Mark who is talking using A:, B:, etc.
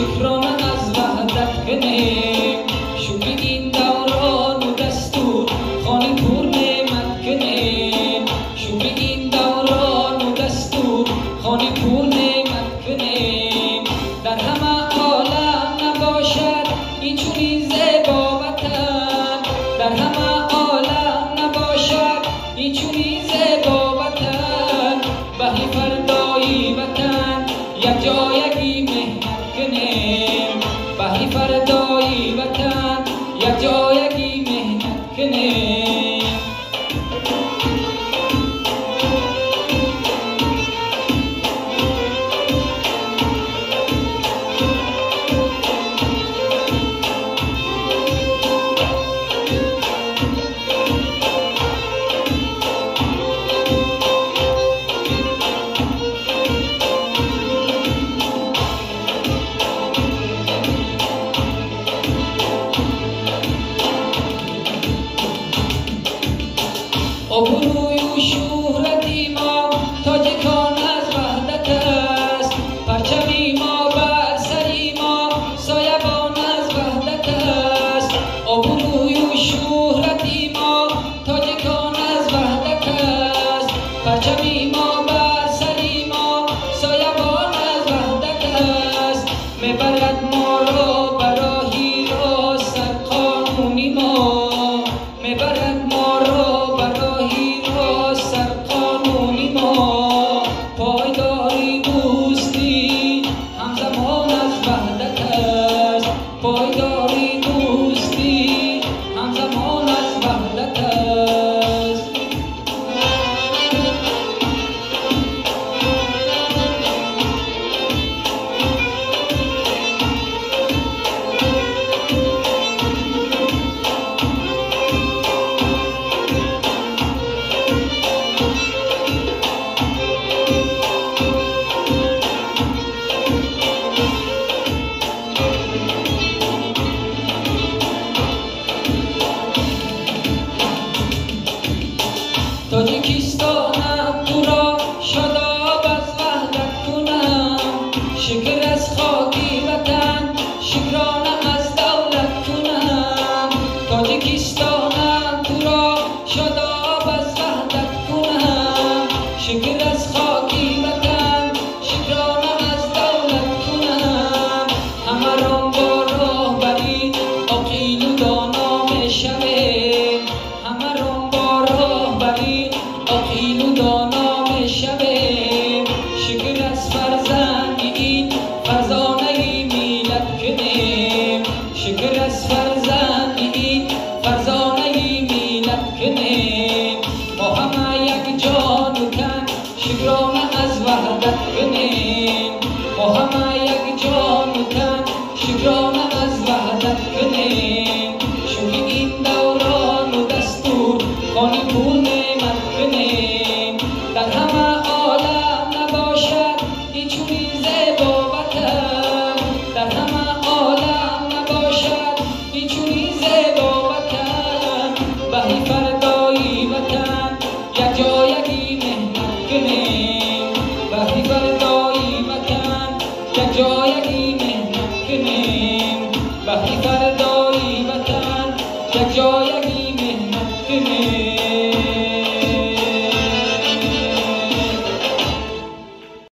A: شکرانه از وحدت کنیم، شکر این دوران و دستور خانه پر نعمت کنیم، شکر این دوران و دستور خانه پر نعمت کنیم. در همه عالم نباشد این چنین زیبا وطن، در همه عالم نباشد این چنین زیبا وطن. بهی فردایی وطن یک جایگی مهنت کنیم، بهی فردایی وطن یک جایگی مهنت کنیم. ابروی و شهرتی ما تاجکان از وحدت است، پرچمی ما بر سری ما سایبان از وحدت است. ابروی و شهرتی ما تاجکان از وحدت است، پرچمی ما بر سری ما سایبان از وحدت است.